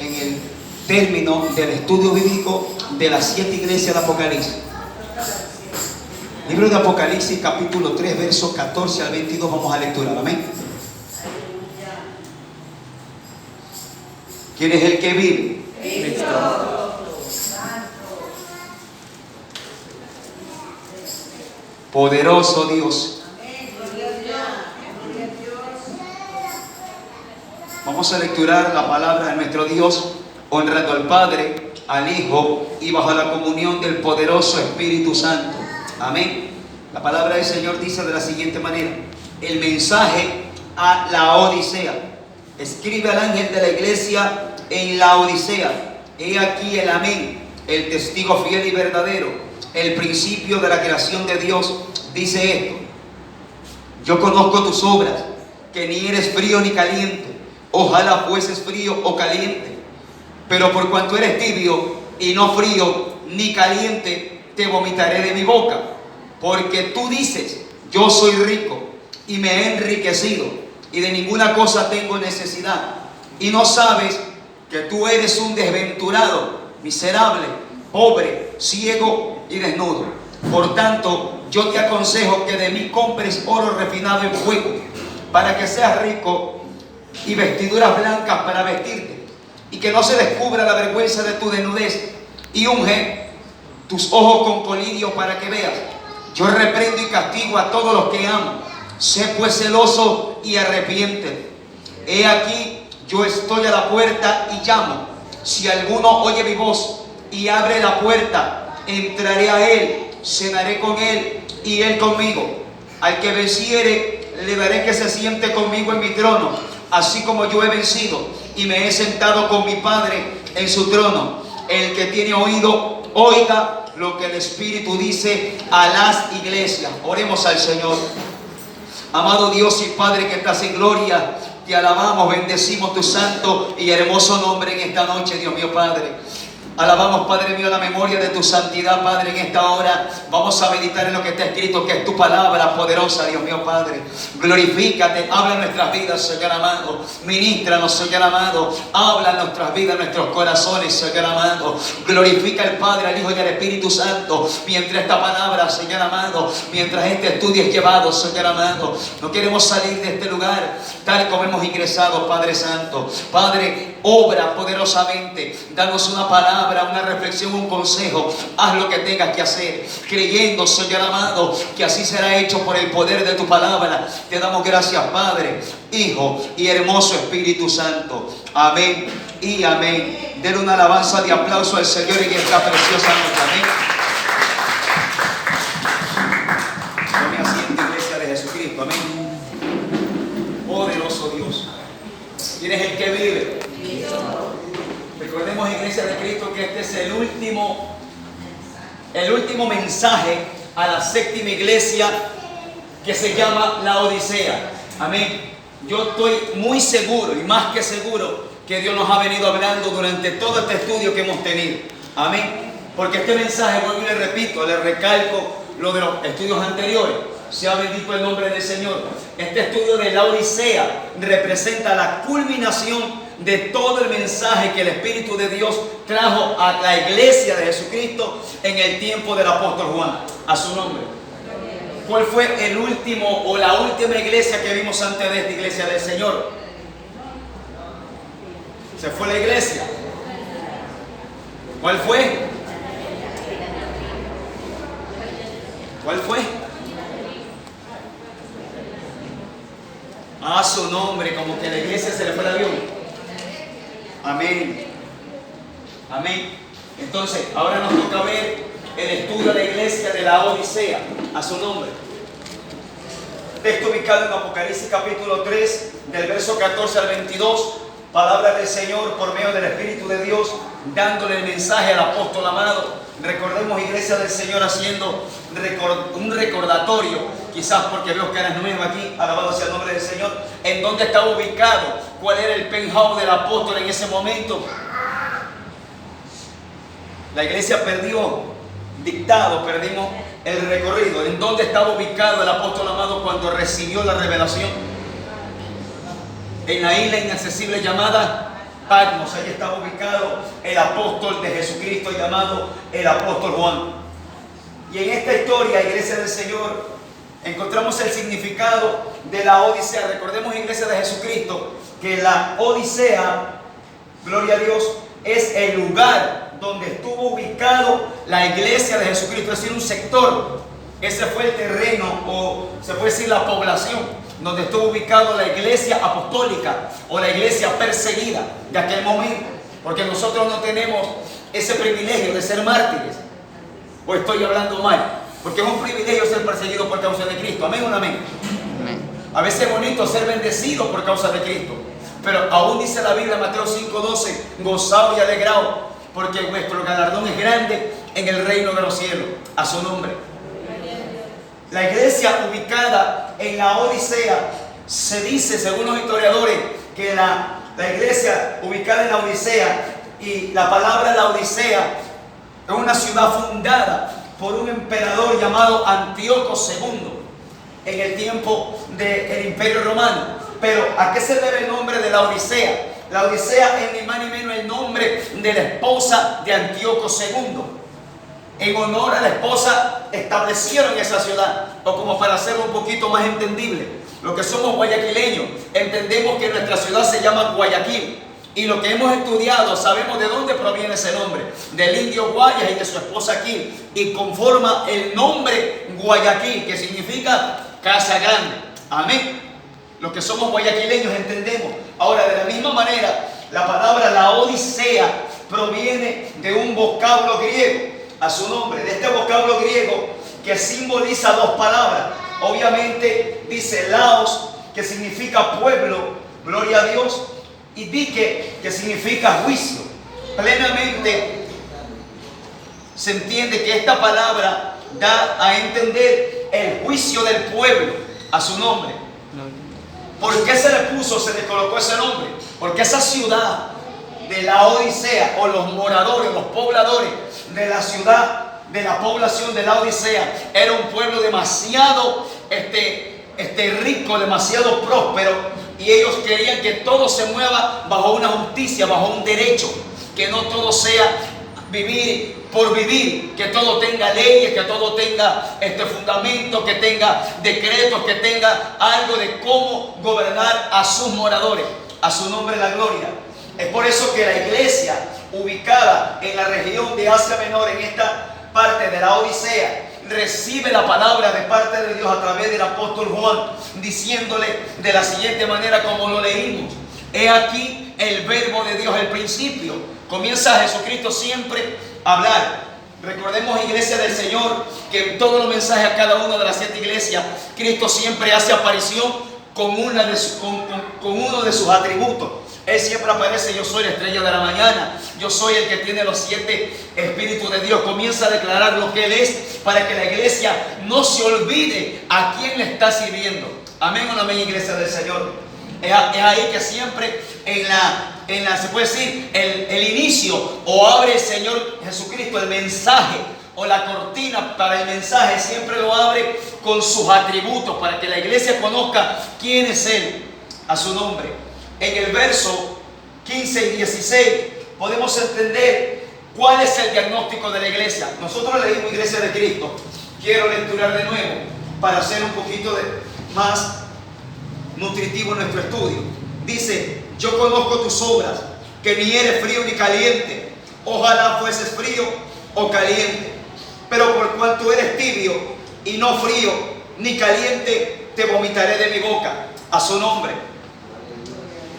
en el término del estudio bíblico de las 7 iglesias de Apocalipsis. Libro de Apocalipsis, capítulo 3, versos 14 al 22, vamos a lecturar, amén. ¿Quién es el que vive? Cristo. Poderoso Dios. Vamos a lecturar la palabra de nuestro Dios, honrando al Padre, al Hijo y bajo la comunión del poderoso Espíritu Santo. Amén. La palabra del Señor dice de la siguiente manera: el mensaje a la Odisea. Escribe al ángel de la iglesia en la Odisea: he aquí el amén, el testigo fiel y verdadero, el principio de la creación de Dios. Dice esto: yo conozco tus obras, que ni eres frío ni caliente. Ojalá fueses frío o caliente. Pero por cuanto eres tibio y no frío ni caliente, te vomitaré de mi boca. Porque tú dices: yo soy rico y me he enriquecido, y de ninguna cosa tengo necesidad. Y no sabes que tú eres un desventurado, miserable, pobre, ciego y desnudo. Por tanto, yo te aconsejo que de mí compres oro refinado en fuego, para que seas rico, y vestiduras blancas para vestirte, y que no se descubra la vergüenza de tu desnudez, y unge tus ojos con colirio para que veas. Yo reprendo y castigo a todos los que amo. Sé pues celoso y arrepiéntete. He aquí, yo estoy a la puerta y llamo. Si alguno oye mi voz y abre la puerta, entraré a él, cenaré con él y él conmigo. Al que venciere, le daré que se siente conmigo en mi trono, así como yo he vencido y me he sentado con mi Padre en su trono. El que tiene oído, oiga lo que el Espíritu dice a las iglesias. Oremos al Señor. Amado Dios y Padre que estás en gloria, te alabamos, bendecimos tu santo y hermoso nombre en esta noche, Dios mío Padre. Alabamos, Padre mío, la memoria de tu santidad, Padre, en esta hora. Vamos a meditar en lo que está escrito, que es tu palabra poderosa, Dios mío, Padre. Glorifícate, habla en nuestras vidas, Señor amado. Ministranos, Señor amado. Habla en nuestras vidas, en nuestros corazones, Señor amado. Glorifica al Padre, al Hijo y al Espíritu Santo. Mientras esta palabra, Señor amado, mientras este estudio es llevado, Señor amado, no queremos salir de este lugar tal como hemos ingresado, Padre Santo. Padre, obra poderosamente. Danos una palabra, una reflexión, un consejo. Haz lo que tengas que hacer, creyendo, Señor amado, que así será hecho por el poder de tu palabra. Te damos gracias, Padre, Hijo y hermoso Espíritu Santo. Amén y amén. Den una alabanza de aplauso al Señor en esta preciosa noche. Amén. Tome asiento, iglesia de Jesucristo. Amén. Poderoso Dios. ¿Quién es el que vive? Recordemos, iglesia de Cristo, que este es el último mensaje a la séptima iglesia, que se llama la Odisea. Amén. Yo estoy muy seguro y más que seguro que Dios nos ha venido hablando durante todo este estudio que hemos tenido. Amén. Porque este mensaje, vuelvo y le repito, le recalco lo de los estudios anteriores. Sea bendito el nombre del Señor. Este estudio de la Odisea representa la culminación de todo el mensaje que el Espíritu de Dios trajo a la iglesia de Jesucristo en el tiempo del apóstol Juan. A su nombre. ¿Cuál fue el último o la última iglesia que vimos antes de esta iglesia del Señor? Se fue la iglesia. ¿Cuál fue? ¿Cuál fue? A su nombre, como que a la iglesia se le fue el avión. Amén. Amén. Entonces, ahora nos toca ver el estudio de la iglesia de la Odisea. A su nombre. Texto ubicado en Apocalipsis capítulo 3, del verso 14 al 22. Palabra del Señor por medio del Espíritu de Dios, dándole el mensaje al apóstol amado. Recordemos, iglesia del Señor, haciendo un recordatorio, quizás porque veo caras nuevas aquí, alabado sea el nombre del Señor, en dónde estaba ubicado, cuál era el penthouse del apóstol en ese momento. La iglesia perdió dictado, perdimos el recorrido, en dónde estaba ubicado el apóstol amado cuando recibió la revelación. En la isla inaccesible llamada Patmos. Ahí estaba ubicado el apóstol de Jesucristo llamado el apóstol Juan. Y en esta historia, Iglesia del Señor, encontramos el significado de la Odisea. Recordemos, Iglesia de Jesucristo, que la Odisea, gloria a Dios, es el lugar donde estuvo ubicado la Iglesia de Jesucristo, es decir, un sector. Ese fue el terreno, o se puede decir la población, donde estuvo ubicado la iglesia apostólica o la iglesia perseguida de aquel momento. Porque nosotros no tenemos ese privilegio de ser mártires. ¿O estoy hablando mal? Porque es un privilegio ser perseguido por causa de Cristo. ¿Amén o no amén? Amén. A veces es bonito ser bendecido por causa de Cristo. Pero aún dice la Biblia, Mateo 5:12, gozaos y alegraos, porque vuestro galardón es grande en el reino de los cielos. A su nombre. La iglesia ubicada en la Odisea, se dice, según los historiadores, que la iglesia ubicada en la Odisea, y la palabra la Odisea es una ciudad fundada por un emperador llamado Antíoco II en el tiempo del Imperio Romano. Pero ¿a qué se debe el nombre de la Odisea? La Odisea es ni más ni menos el nombre de la esposa de Antíoco II. En honor a la esposa establecieron esa ciudad. O como para hacerlo un poquito más entendible, los que somos guayaquileños entendemos que nuestra ciudad se llama Guayaquil. Y lo que hemos estudiado sabemos de dónde proviene ese nombre, del indio Guayas y de su esposa Aquil, y conforma el nombre Guayaquil, que significa casa grande. Amén. Los que somos guayaquileños entendemos. Ahora, de la misma manera, la palabra la Odisea proviene de un vocablo griego, a su nombre, de este vocablo griego que simboliza dos palabras. Obviamente dice Laos, que significa pueblo, gloria a Dios, y Dike, que significa juicio. Plenamente se entiende que esta palabra da a entender el juicio del pueblo, a su nombre. ¿Por qué se le colocó ese nombre? Porque esa ciudad de la Odisea, o los moradores, los pobladores de la ciudad, de la población de la Odisea, era un pueblo demasiado rico, demasiado próspero, y ellos querían que todo se mueva bajo una justicia, bajo un derecho, que no todo sea vivir por vivir, que todo tenga leyes, que todo tenga fundamento, que tenga decretos, que tenga algo de cómo gobernar a sus moradores. A su nombre la gloria. Es por eso que la iglesia ubicada en la región de Asia Menor, en esta parte de la Odisea, recibe la palabra de parte de Dios a través del apóstol Juan, diciéndole de la siguiente manera como lo leímos: he aquí el verbo de Dios, el principio. Comienza Jesucristo siempre a hablar. Recordemos, iglesia del Señor, que en todos los mensajes a cada una de las 7 iglesias, Cristo siempre hace aparición con uno de sus atributos. Él siempre aparece: yo soy la estrella de la mañana, yo soy el que tiene los 7 espíritus de Dios. Comienza a declarar lo que Él es, para que la iglesia no se olvide a quién le está sirviendo. Amén o no amén, iglesia del Señor. Es ahí que siempre se puede decir, el inicio, o abre el Señor Jesucristo el mensaje, o la cortina para el mensaje, siempre lo abre con sus atributos, para que la iglesia conozca quién es Él, a su nombre. En el verso 15 y 16 podemos entender cuál es el diagnóstico de la iglesia. Nosotros leímos Iglesia de Cristo. Quiero lecturar de nuevo para hacer un poquito más nutritivo nuestro estudio. Dice: yo conozco tus obras, que ni eres frío ni caliente. Ojalá fueses frío o caliente. Pero por cuanto eres tibio y no frío ni caliente, te vomitaré de mi boca. A su nombre.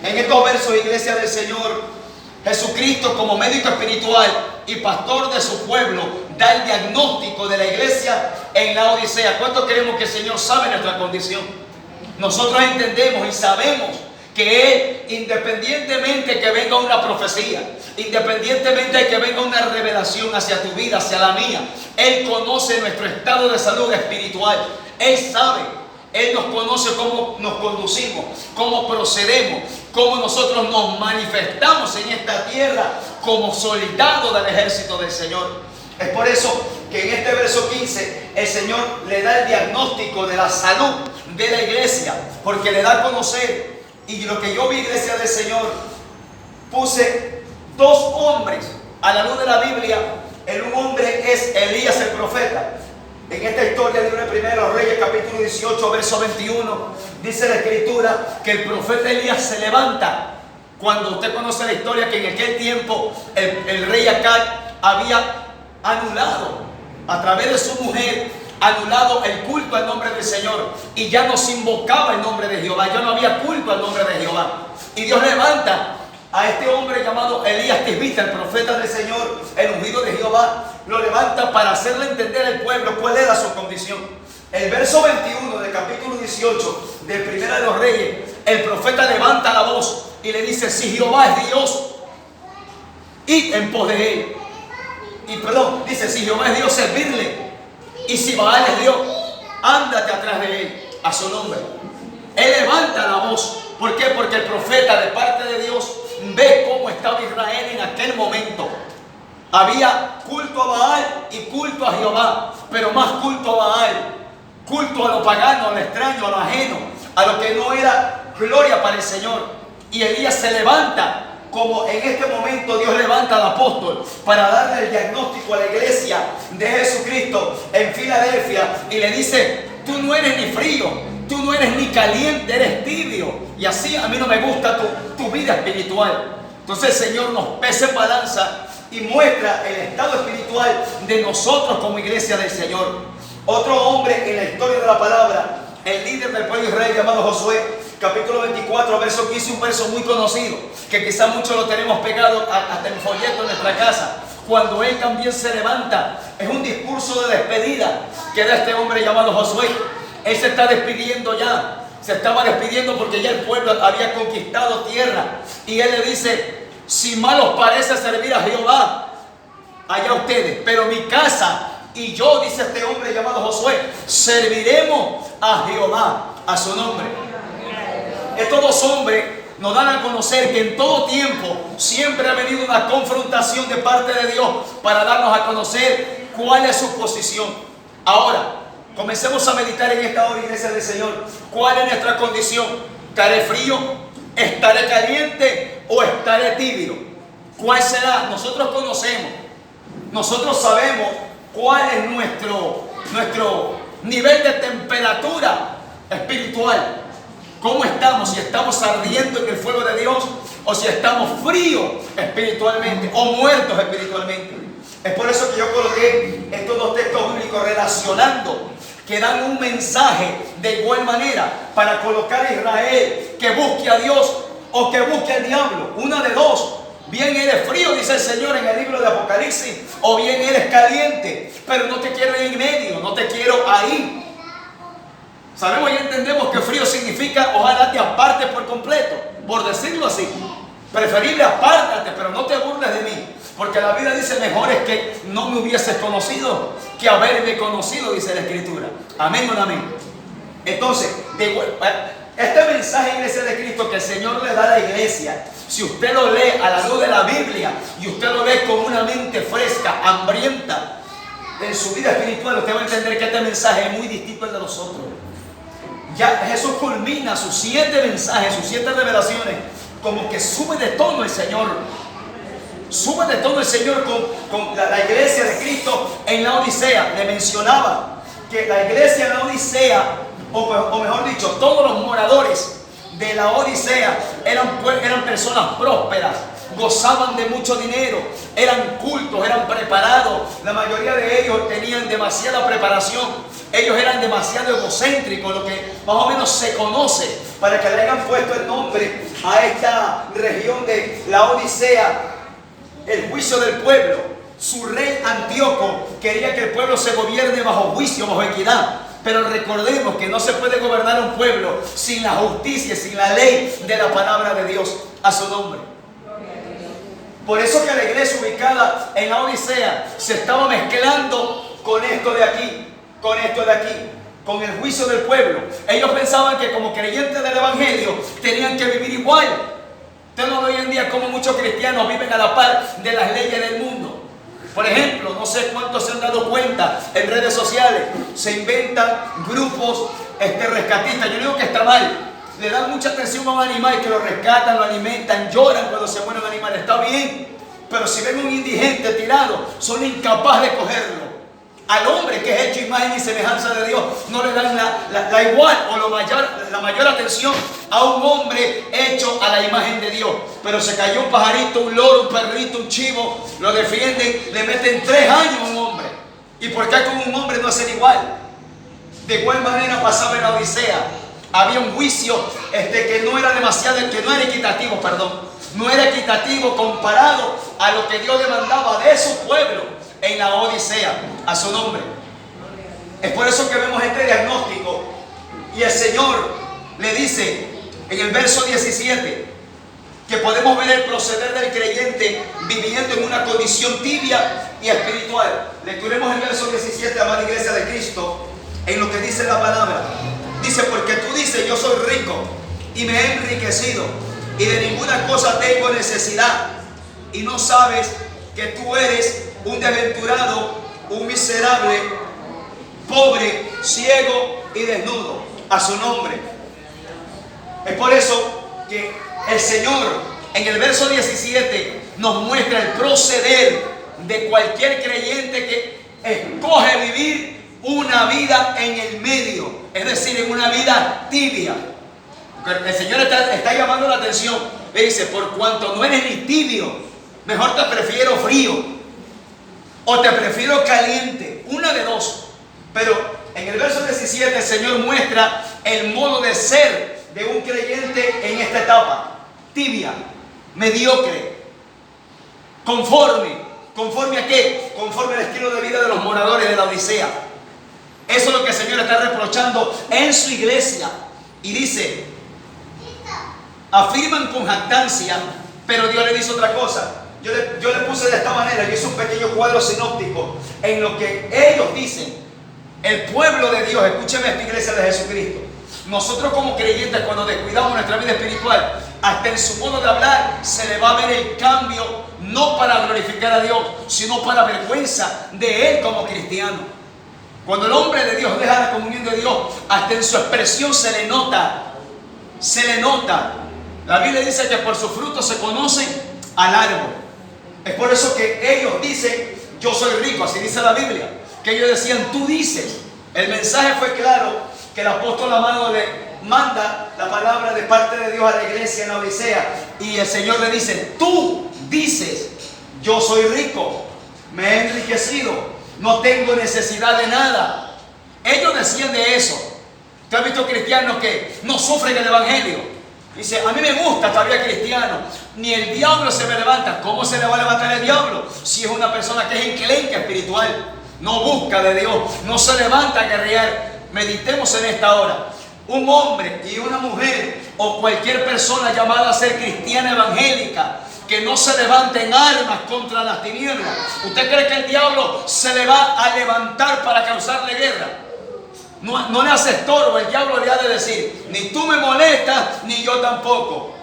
En estos versos, iglesia del Señor, Jesucristo, como médico espiritual y pastor de su pueblo, da el diagnóstico de la iglesia en la Odisea. ¿Cuántos creemos que el Señor sabe nuestra condición? Nosotros entendemos y sabemos que Él, independientemente que venga una profecía, independientemente de que venga una revelación hacia tu vida, hacia la mía, Él conoce nuestro estado de salud espiritual. Él sabe, Él nos conoce cómo nos conducimos, cómo procedemos, cómo nosotros nos manifestamos en esta tierra como soldados del ejército del Señor. Es por eso que en este verso 15 el Señor le da el diagnóstico de la salud de la iglesia, porque le da a conocer. Y lo que yo vi, iglesia del Señor, puse dos hombres a la luz de la Biblia. Un hombre es Elías el profeta. En esta historia del libro de Primero Reyes, capítulo 18, verso 21, dice la escritura que el profeta Elías se levanta. Cuando usted conoce la historia, que en aquel tiempo el rey Acab había anulado, a través de su mujer, anulado el culto al nombre del Señor, y ya no se invocaba el nombre de Jehová, ya no había culto al nombre de Jehová. Y Dios levanta a este hombre llamado Elías Tisbita, el profeta del Señor, el ungido de Jehová, lo levanta para hacerle entender al pueblo cuál era su condición. El verso 21 del capítulo 18 de Primera de los Reyes, el profeta levanta la voz y le dice: si Jehová es Dios, id en pos de él. Dice: si Jehová es Dios, servirle. Y si Baal es Dios, ándate atrás de él, a su nombre. Él levanta la voz. ¿Por qué? Porque el profeta, de parte de Dios, ve cómo estaba Israel en aquel momento. Había culto a Baal y culto a Jehová, pero más culto a Baal, culto a lo pagano, a lo extraño, a lo ajeno, a lo que no era gloria para el Señor. Y Elías se levanta, como en este momento Dios levanta al apóstol para darle el diagnóstico a la iglesia de Jesucristo en Filadelfia, y le dice: tú no eres ni frío, tú no eres ni caliente, eres tibio. Y así a mí no me gusta tu vida espiritual. Entonces el Señor nos pesa en balanza y muestra el estado espiritual de nosotros como iglesia del Señor. Otro hombre en la historia de la palabra, el líder del pueblo de Israel llamado Josué, capítulo 24, verso 15, un verso muy conocido, que quizás muchos lo tenemos pegado hasta en folleto en nuestra casa. Cuando él también se levanta, es un discurso de despedida que da este hombre llamado Josué. Él se está despidiendo ya. Se estaba despidiendo porque ya el pueblo había conquistado tierra. Y él le dice: si mal os parece servir a Jehová, allá ustedes, pero mi casa y yo, dice este hombre llamado Josué, serviremos a Jehová, a su nombre. Estos dos hombres nos dan a conocer que en todo tiempo siempre ha venido una confrontación de parte de Dios para darnos a conocer cuál es su posición. Ahora, comencemos a meditar en esta hora, iglesia del Señor. ¿Cuál es nuestra condición? ¿Estaré frío? ¿Estaré caliente? ¿O estaré tibio? ¿Cuál será? Nosotros conocemos, nosotros sabemos cuál es nuestro nivel de temperatura espiritual. ¿Cómo estamos? Si estamos ardiendo en el fuego de Dios, o si estamos fríos espiritualmente o muertos espiritualmente. Es por eso que yo coloqué estos dos textos bíblicos relacionando, que dan un mensaje de igual manera para colocar a Israel que busque a Dios o que busque al diablo. Una de dos: bien eres frío, dice el Señor en el libro de Apocalipsis, o bien eres caliente, pero no te quiero en medio, no te quiero ahí. Sabemos y entendemos que frío significa ojalá te apartes por completo, por decirlo así. Preferible apártate, pero no te burles de mí, porque la Biblia dice: mejor es que no me hubieses conocido que haberme conocido, dice la Escritura. Amén o no amén. Entonces, este mensaje, iglesia de Cristo, que el Señor le da a la iglesia, si usted lo lee a la luz de la Biblia y usted lo lee con una mente fresca, hambrienta en su vida espiritual, usted va a entender que este mensaje es muy distinto al de los otros. Ya Jesús culmina sus 7 mensajes, sus 7 revelaciones, como que sube de tono el Señor. Sube de tono el Señor con la iglesia de Cristo en la Odisea. Le mencionaba que la iglesia en la Odisea, o mejor dicho, todos los moradores de la Odisea eran personas prósperas, gozaban de mucho dinero, eran cultos, eran preparados. La mayoría de ellos tenían demasiada preparación. Ellos eran demasiado egocéntricos, lo que más o menos se conoce, para que le hayan puesto el nombre a esta región de la Odisea, el juicio del pueblo. Su rey Antíoco quería que el pueblo se gobierne bajo juicio, bajo equidad. Pero recordemos que no se puede gobernar un pueblo sin la justicia, sin la ley de la palabra de Dios, a su nombre. Por eso que la iglesia ubicada en la Odisea se estaba mezclando con esto de aquí, con esto de aquí, con el juicio del pueblo. Ellos pensaban que como creyentes del Evangelio tenían que vivir igual. Usted no ve hoy en día como muchos cristianos viven a la par de las leyes del mundo. Por ejemplo, no sé cuántos se han dado cuenta en redes sociales, se inventan grupos rescatistas. Yo digo que está mal. le dan mucha atención a un animal, que lo rescatan, lo alimentan, lloran cuando se muere un animal, está bien. Pero si ven un indigente tirado, son incapaces de cogerlo. Al hombre que es hecho imagen y semejanza de Dios, no le dan la igual o la mayor atención a un hombre hecho a la imagen de Dios. Pero se cayó un pajarito, un loro, un perrito, un chivo, lo defienden, le meten 3 años a un hombre. ¿Y por qué con un hombre no hacen igual? De igual manera pasaba en la Odisea. Había un juicio que no era equitativo, no era equitativo comparado a lo que Dios demandaba de su pueblo en la Odisea, a su nombre. Es por eso que vemos este diagnóstico. Y el Señor le dice en el verso 17 que podemos ver el proceder del creyente viviendo en una condición tibia y espiritual. Lecturemos el verso 17, amada iglesia de Cristo, en lo que dice la palabra. Dice: porque tú dices, yo soy rico y me he enriquecido y de ninguna cosa tengo necesidad, y no sabes que tú eres un desventurado, un miserable, pobre, ciego y desnudo. A su nombre. Es por eso que el Señor en el verso 17 nos muestra el proceder de cualquier creyente que escoge vivir una vida en el medio, es decir, en una vida tibia. El Señor está llamando la atención. Le dice: por cuanto no eres ni tibio, mejor te prefiero frío o te prefiero caliente, una de dos. Pero en el verso 17 el Señor muestra el modo de ser de un creyente en esta etapa: tibia, mediocre, conforme a qué, conforme al estilo de vida de los moradores de la Odisea. Eso es lo que el Señor está reprochando en su iglesia. Y dice, afirman con jactancia, pero Dios le dice otra cosa. Yo le puse de esta manera, yo hice un pequeño cuadro sinóptico en lo que ellos dicen. El pueblo de Dios, escúcheme, esta iglesia de Jesucristo. Nosotros como creyentes, cuando descuidamos nuestra vida espiritual, hasta en su modo de hablar se le va a ver el cambio, no para glorificar a Dios, sino para vergüenza de él como cristiano. Cuando el hombre de Dios deja la comunión de Dios, hasta en su expresión se le nota. La Biblia dice que por sus frutos se conoce al árbol. Es por eso que ellos dicen, yo soy rico, así dice la Biblia. Que ellos decían, tú dices. El mensaje fue claro, que el apóstol amado le manda la palabra de parte de Dios a la iglesia en la Odisea. Y el Señor le dice, tú dices, yo soy rico, me he enriquecido, no tengo necesidad de nada. Ellos decían de eso. ¿Tú has visto cristianos que no sufren el evangelio? Dice, a mí me gusta todavía cristiano, ni el diablo se me levanta. ¿Cómo se le va a levantar el diablo? Si es una persona que es enclenque espiritual, no busca de Dios, no se levanta a guerrear. Meditemos en esta hora. Un hombre y una mujer o cualquier persona llamada a ser cristiana evangélica que no se levante en armas contra las tinieblas. ¿Usted cree que el diablo se le va a levantar para causarle guerra? No le hace estorbo. El diablo le ha de decir, ni tú me molestas, ni yo tampoco.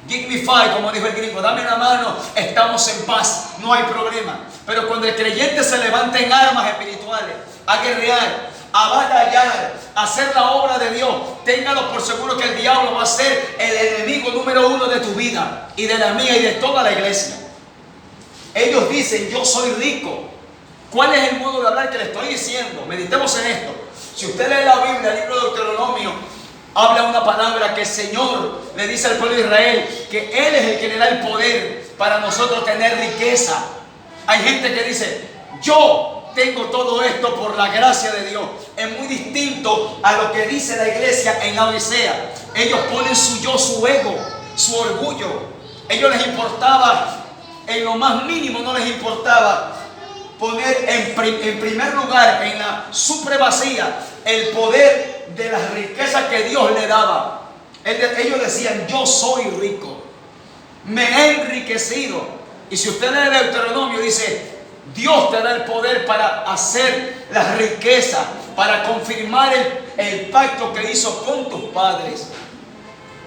Give me five, como dijo el gringo, dame la mano, estamos en paz, no hay problema. Pero cuando el creyente se levanta en armas espirituales, a guerrear, a batallar, a hacer la obra de Dios, téngalo por seguro que el diablo va a ser el enemigo número 1 de tu vida y de la mía y de toda la iglesia. Ellos dicen, yo soy rico. ¿Cuál es el modo de hablar que le estoy diciendo? Meditemos en esto. Si usted lee la Biblia, el libro de Deuteronomio, habla una palabra que el Señor le dice al pueblo de Israel, que Él es el que le da el poder para nosotros tener riqueza. Hay gente que dice, yo tengo todo esto por la gracia de Dios. Es muy distinto a lo que dice la iglesia en la Odisea. Ellos ponen su yo, su ego, su orgullo. Ellos les importaba, en lo más mínimo no les importaba poner en primer lugar, en la supremacía, el poder de las riquezas que Dios le daba. Ellos decían, yo soy rico, me he enriquecido. Y si usted lee el Deuteronomio, dice, Dios te da el poder para hacer las riquezas, para confirmar el pacto que hizo con tus padres.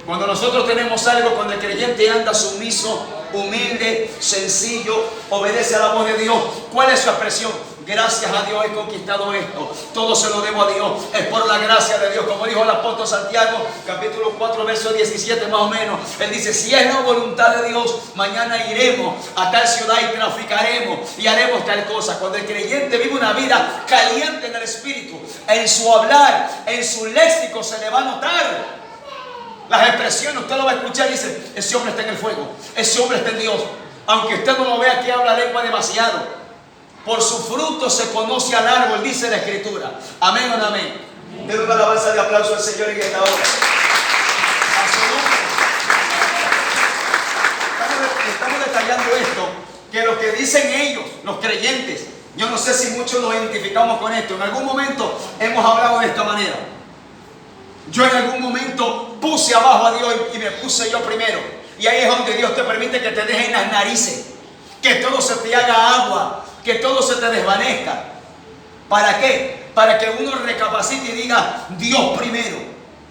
Cuando nosotros tenemos algo, cuando el creyente anda sumiso, humilde, sencillo, obedece a la voz de Dios, ¿cuál es su expresión? Gracias a Dios he conquistado esto. Todo se lo debo a Dios. Es por la gracia de Dios. Como dijo el apóstol Santiago, capítulo 4, verso 17 más o menos. Él dice, si es la voluntad de Dios, mañana iremos a tal ciudad y traficaremos y haremos tal cosa. Cuando el creyente vive una vida caliente en el Espíritu, en su hablar, en su léxico se le va a notar. Las expresiones, usted lo va a escuchar y dice, ese hombre está en el fuego, ese hombre está en Dios. Aunque usted no lo vea que habla lengua demasiado. Por su fruto se conoce al árbol, dice la Escritura. Amén o no amén. Den una alabanza de aplauso al Señor en esta hora. A su nombre. Estamos detallando esto, que lo que dicen ellos, los creyentes, yo no sé si muchos nos identificamos con esto. En algún momento hemos hablado de esta manera. Yo en algún momento puse abajo a Dios y me puse yo primero. Y ahí es donde Dios te permite que te dejen las narices, que todo se te haga agua, que todo se te desvanezca. ¿Para qué? Para que uno recapacite y diga, Dios primero.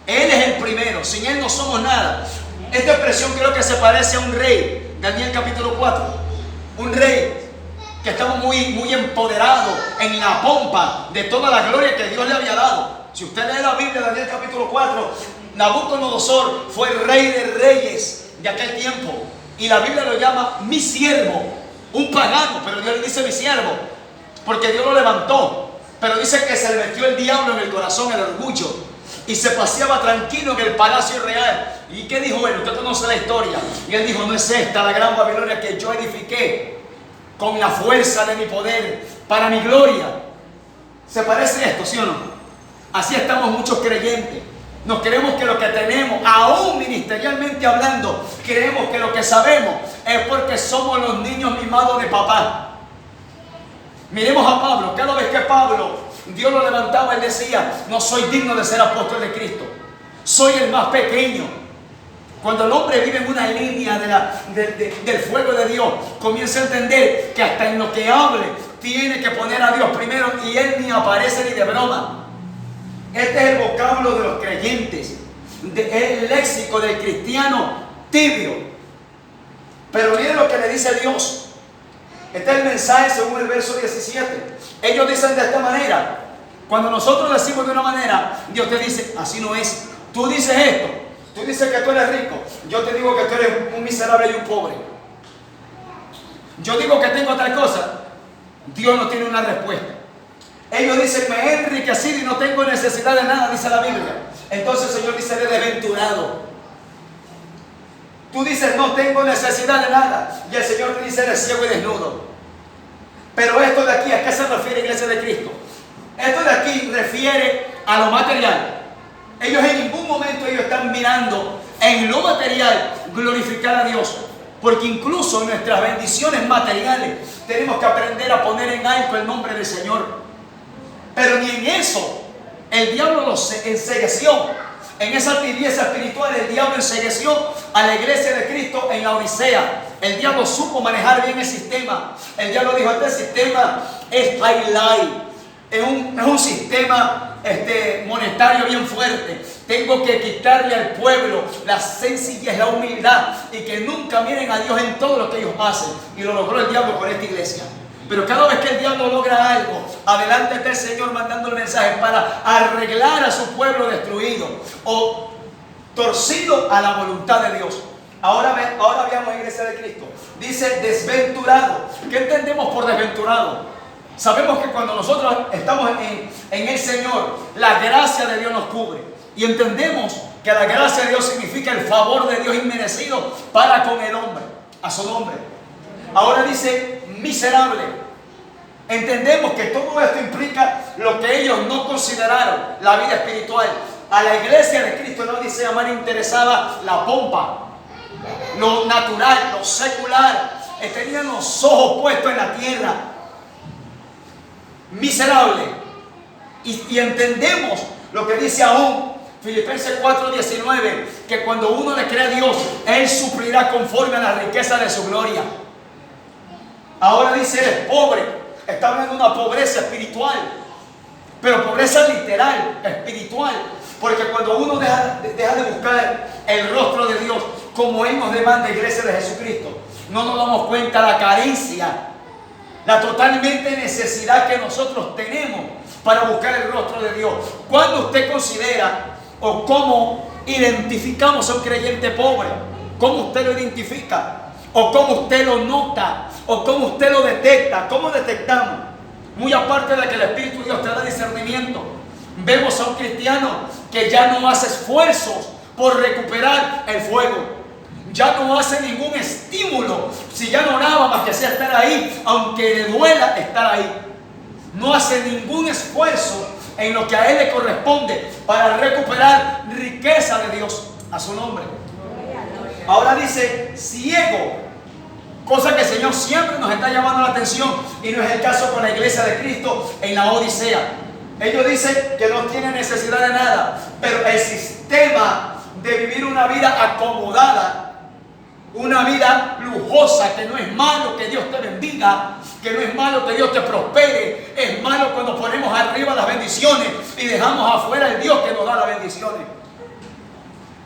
Él es el primero, sin Él no somos nada. Esta expresión creo que se parece a un rey, Daniel capítulo 4. Un rey que estaba muy empoderado en la pompa de toda la gloria que Dios le había dado. Si usted lee la Biblia, Daniel capítulo 4, Nabucodonosor fue el rey de reyes de aquel tiempo. Y la Biblia lo llama mi siervo, un pagano, pero Dios le dice mi siervo, porque Dios lo levantó. Pero dice que se le metió el diablo en el corazón, el orgullo, y se paseaba tranquilo en el palacio real. ¿Y qué dijo él? Usted conoce la historia. Y él dijo, no es esta la gran Babilonia que yo edifiqué con la fuerza de mi poder, para mi gloria. ¿Se parece esto, sí o no? Así estamos muchos creyentes. Nos creemos que lo que tenemos, aún ministerialmente hablando, creemos que lo que sabemos es porque somos los niños mimados de papá. Miremos a Pablo. Cada vez que Pablo, Dios lo levantaba, él decía, no soy digno de ser apóstol de Cristo. Soy el más pequeño. Cuando el hombre vive en una línea del fuego de Dios, comienza a entender que hasta en lo que hable, tiene que poner a Dios primero, y él ni aparece ni de broma. Este es el vocablo de los creyentes, el léxico del cristiano tibio. Pero miren lo que le dice Dios. Este es el mensaje según el verso 17. Ellos dicen de esta manera. Cuando nosotros decimos de una manera, Dios te dice, así no es. Tú dices esto, tú dices que tú eres rico, yo te digo que tú eres un miserable y un pobre. Yo digo que tengo tal cosa, Dios no tiene una respuesta. Ellos dicen, me he enriquecido y no tengo necesidad de nada, dice la Biblia. Entonces el Señor dice, eres desventurado. Tú dices, no tengo necesidad de nada. Y el Señor te dice, eres ciego y desnudo. Pero esto de aquí, ¿a qué se refiere, iglesia de Cristo? Esto de aquí refiere a lo material. Ellos en ningún momento están mirando en lo material glorificar a Dios. Porque incluso en nuestras bendiciones materiales tenemos que aprender a poner en alto el nombre del Señor. Pero ni en eso el diablo los encegueció. En esa tibieza espiritual el diablo encegueció a la iglesia de Cristo en la Odisea. El diablo supo manejar bien el sistema. El diablo dijo, este sistema es highlight, es un sistema monetario bien fuerte. Tengo que quitarle al pueblo la sencillez, la humildad, y que nunca miren a Dios en todo lo que ellos hacen. Y lo logró el diablo con esta iglesia. Pero cada vez que el diablo logra algo, adelante está el Señor mandando el mensaje para arreglar a su pueblo destruido o torcido a la voluntad de Dios. Ahora veamos, iglesia de Cristo. Dice desventurado. ¿Qué entendemos por desventurado? Sabemos que cuando nosotros estamos en el Señor, la gracia de Dios nos cubre. Y entendemos que la gracia de Dios significa el favor de Dios inmerecido para con el hombre, a su nombre. Ahora dice miserable. Entendemos que todo esto implica lo que ellos no consideraron la vida espiritual. A la iglesia de Cristo no dice amar interesada la pompa, lo natural, lo secular. Tenían los ojos puestos en la tierra. Miserable. Y entendemos lo que dice aún Filipenses 4:19, que cuando uno le cree a Dios, Él suplirá conforme a la riqueza de su gloria. Ahora dice, eres pobre. Está hablando de una pobreza espiritual, pero pobreza literal, espiritual. Porque cuando uno deja de buscar el rostro de Dios, como Él nos demanda, iglesia de Jesucristo, no nos damos cuenta de la carencia la totalmente necesidad que nosotros tenemos para buscar el rostro de Dios. ¿Cuándo usted considera o cómo identificamos a un creyente pobre? ¿Cómo usted lo identifica? ¿O cómo usted lo nota? ¿O cómo usted lo detecta? ¿Cómo detectamos? Muy aparte de que el Espíritu de Dios te da discernimiento, vemos a un cristiano que ya no hace esfuerzos por recuperar el fuego. Ya no hace ningún estímulo. Si ya no oraba más que sea estar ahí, aunque le duela estar ahí. No hace ningún esfuerzo en lo que a él le corresponde para recuperar riqueza de Dios a su nombre. Ahora dice ciego, cosa que el Señor siempre nos está llamando la atención, y no es el caso con la iglesia de Cristo en la Odisea. Ellos dicen que no tienen necesidad de nada, pero el sistema de vivir una vida acomodada, una vida lujosa, que no es malo que Dios te bendiga, que no es malo que Dios te prospere, es malo cuando ponemos arriba las bendiciones y dejamos afuera el Dios que nos da las bendiciones.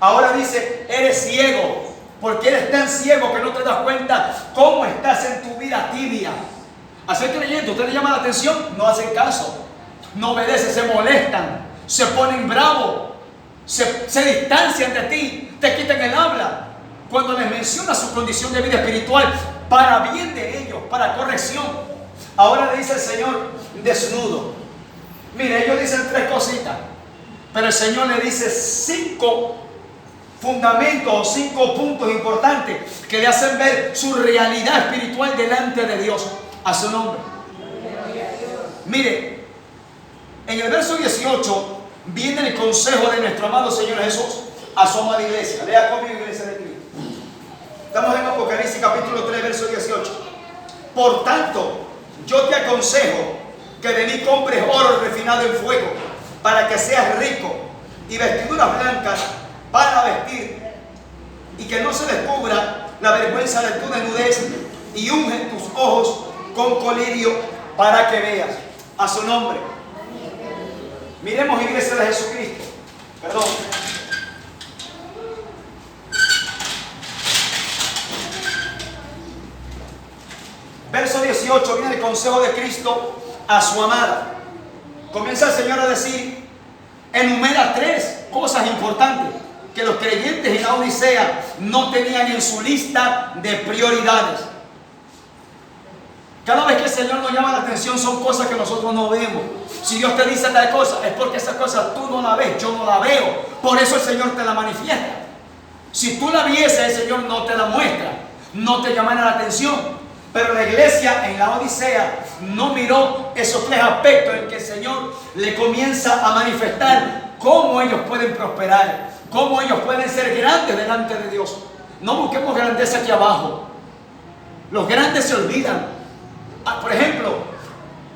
Ahora dice, eres ciego, porque eres tan ciego que no te das cuenta cómo estás en tu vida tibia. Así creyendo, ¿usted le llama la atención? No hacen caso, no obedecen, se molestan, se ponen bravos, se distancian de ti, te quitan el habla cuando les menciona su condición de vida espiritual, para bien de ellos, para corrección. Ahora le dice el Señor, desnudo. Mire, ellos dicen 3 cositas, pero el Señor le dice 5 fundamentos, 5 puntos importantes que le hacen ver su realidad espiritual delante de Dios, a su nombre. Mire, en el verso 18 viene el consejo de nuestro amado Señor Jesús a su amada iglesia. Lea conmigo, iglesia de Cristo. Estamos en Apocalipsis capítulo 3, verso 18. Por tanto, yo te aconsejo que de mí compres oro refinado en fuego, para que seas rico, y vestiduras blancas para vestir, y que no se descubra la vergüenza de tu desnudez, y unge tus ojos con colirio para que veas, a su nombre. Miremos, iglesia de Jesucristo. Perdón. Verso 18, viene el consejo de Cristo a su amada. Comienza el Señor a decir, enumera 3 cosas importantes que los creyentes en la Odisea no tenían en su lista de prioridades. Cada vez que el Señor nos llama la atención son cosas que nosotros no vemos. Si Dios te dice tal cosa, es porque esa cosa tú no la ves, yo no la veo. Por eso el Señor te la manifiesta. Si tú la vieses, el Señor no te la muestra, no te llamará la atención. Pero la iglesia en la Odisea no miró esos 3 aspectos en que el Señor le comienza a manifestar cómo ellos pueden prosperar, cómo ellos pueden ser grandes delante de Dios. No busquemos grandeza aquí abajo. Los grandes se olvidan. Por ejemplo,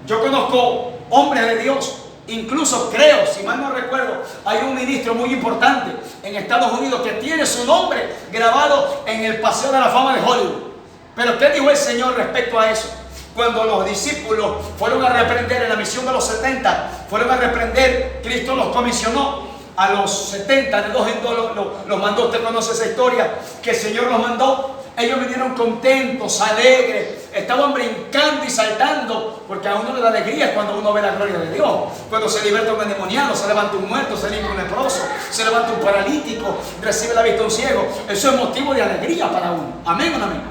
yo conozco hombres de Dios, incluso creo, si mal no recuerdo, hay un ministro muy importante en Estados Unidos que tiene su nombre grabado en el Paseo de la Fama de Hollywood. Pero ¿qué dijo el Señor respecto a eso? Cuando los discípulos fueron a reprender en la misión de los 70, fueron a reprender, Cristo los comisionó a los 70, de 2 en 2 los mandó. Usted conoce esa historia, que el Señor los mandó. Ellos vinieron contentos, alegres, estaban brincando y saltando, porque a uno le da alegría cuando uno ve la gloria de Dios. Cuando se liberta un endemoniado, se levanta un muerto, se limpia un leproso, se levanta un paralítico, recibe la vista un ciego. Eso es motivo de alegría para uno. Amén o no amén.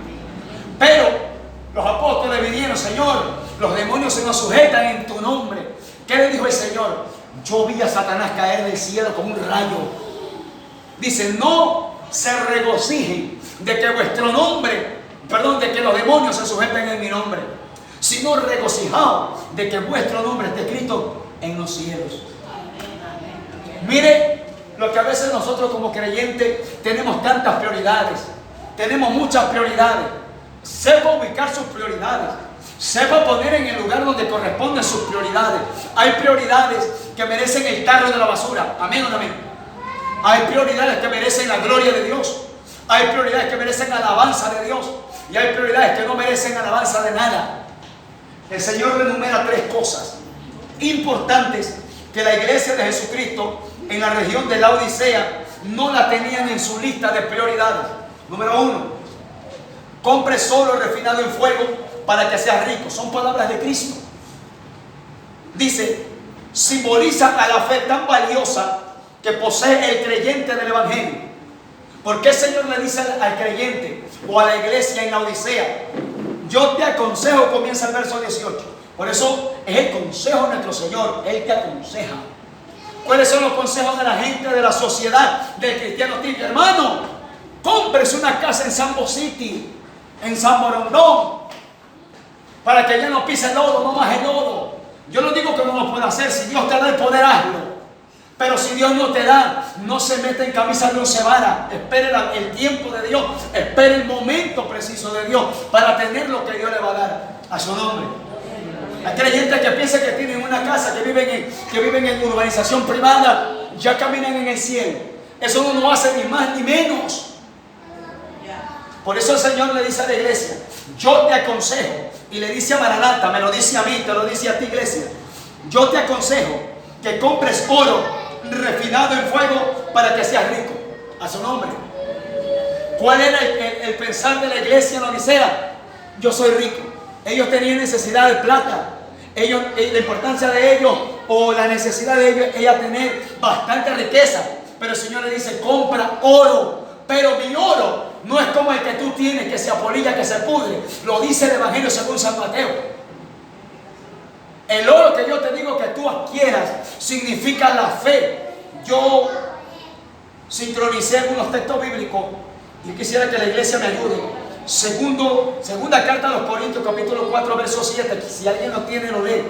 Pero los apóstoles vinieron, Señor, los demonios se nos sujetan en tu nombre. ¿Qué le dijo el Señor? Yo vi a Satanás caer del cielo como un rayo. Dice, no se regocijen de que vuestro nombre, perdón, de que los demonios se sujeten en mi nombre, sino regocijaos de que vuestro nombre esté escrito en los cielos. Mire lo que a veces nosotros como creyentes tenemos tantas prioridades, tenemos muchas prioridades. Sepa ubicar sus prioridades, sepa poner en el lugar donde corresponden sus prioridades. Hay prioridades que merecen el tarro de la basura, amén o no amén. Hay prioridades que merecen la gloria de Dios, hay prioridades que merecen alabanza de Dios, y hay prioridades que no merecen alabanza de nada. El Señor le enumera 3 cosas importantes que la iglesia de Jesucristo en la región de la Odisea no la tenían en su lista de prioridades. Número 1, compre solo refinado en fuego para que seas rico. Son palabras de Cristo. Dice, simboliza a la fe tan valiosa que posee el creyente del Evangelio. ¿Por qué el Señor le dice al creyente o a la iglesia en la Odisea? Yo te aconsejo, comienza el verso 18. Por eso es el consejo de nuestro Señor, Él te aconseja. ¿Cuáles son los consejos de la gente, de la sociedad, del cristiano tibio? Hermano, cómprese una casa en Sambo City, en San Borondón, para que ya no pise el lodo, no más el lodo. Yo no digo que no lo pueda hacer. Si Dios te da el poder, hazlo. Pero si Dios no te da, no se mete en camisa de once varas. Espere el tiempo de Dios, espere el momento preciso de Dios para tener lo que Dios le va a dar a su nombre. Hay creyentes que piensan que tienen una casa, que viven en urbanización privada, ya caminan en el cielo. Eso no nos hace ni más ni menos. Por eso el Señor le dice a la iglesia, yo te aconsejo, y le dice a Maranata, me lo dice a mí, te lo dice a ti, iglesia, yo te aconsejo que compres oro refinado en fuego para que seas rico. A su nombre. ¿Cuál era el pensar de la iglesia en la Odisea? Yo soy rico. Ellos tenían necesidad de plata. La importancia de ellos, o la necesidad de ellos, era tener bastante riqueza. Pero el Señor le dice, compra oro. Pero mi oro no es como el que tú tienes, que se apolilla, que se pudre. Lo dice el Evangelio según San Mateo. El oro que yo te digo que tú adquieras significa la fe. Yo sincronicé algunos textos bíblicos y quisiera que la iglesia me ayude. Segunda carta a los Corintios, capítulo 4, verso 7. Si alguien lo tiene, lo lee.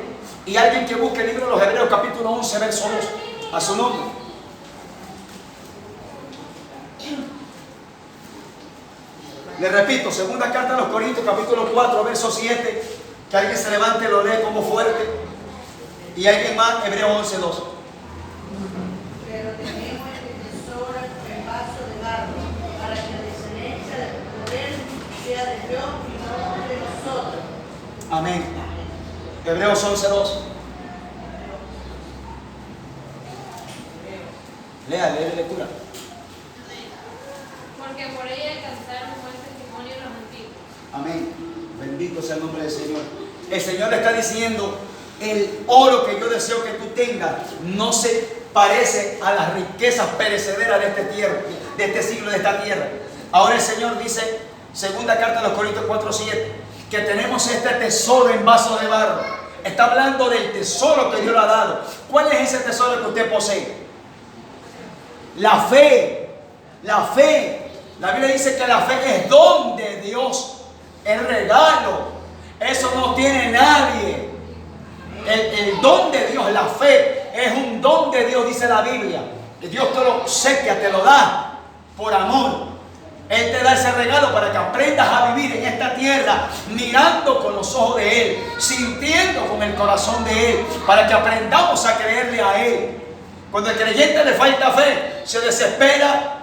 Y alguien que busque el libro de los Hebreos, capítulo 11, verso 2. A su nombre. Le repito, segunda carta a los Corintios, capítulo 4, verso 7. Que alguien se levante y lo lee como fuerte. Y alguien más, Hebreos 11, 2. Pero tenemos el tesoro en vaso de barro, para que la excelencia del poder sea de Dios y no de nosotros. Amén. Hebreos 11, 2. Lea lectura. Porque por ella alcanzaron buen testimonio los antiguos. Amén. Bendito sea el nombre del Señor. El Señor le está diciendo, el oro que yo deseo que tú tengas no se parece a las riquezas perecederas de este siglo, de esta tierra. Ahora el Señor dice, segunda carta a los Corintios 4, 7, que tenemos este tesoro en vaso de barro. Está hablando del tesoro que Dios le ha dado. ¿Cuál es ese tesoro que usted posee? La fe. La fe. La Biblia dice que la fe es don de Dios, es regalo. Eso no tiene nadie. El don de Dios, la fe, es un don de Dios, dice la Biblia. Dios te lo obsequia, te lo da por amor. Él te da ese regalo para que aprendas a vivir en esta tierra mirando con los ojos de Él, sintiendo con el corazón de Él, para que aprendamos a creerle a Él. Cuando al creyente le falta fe, se desespera,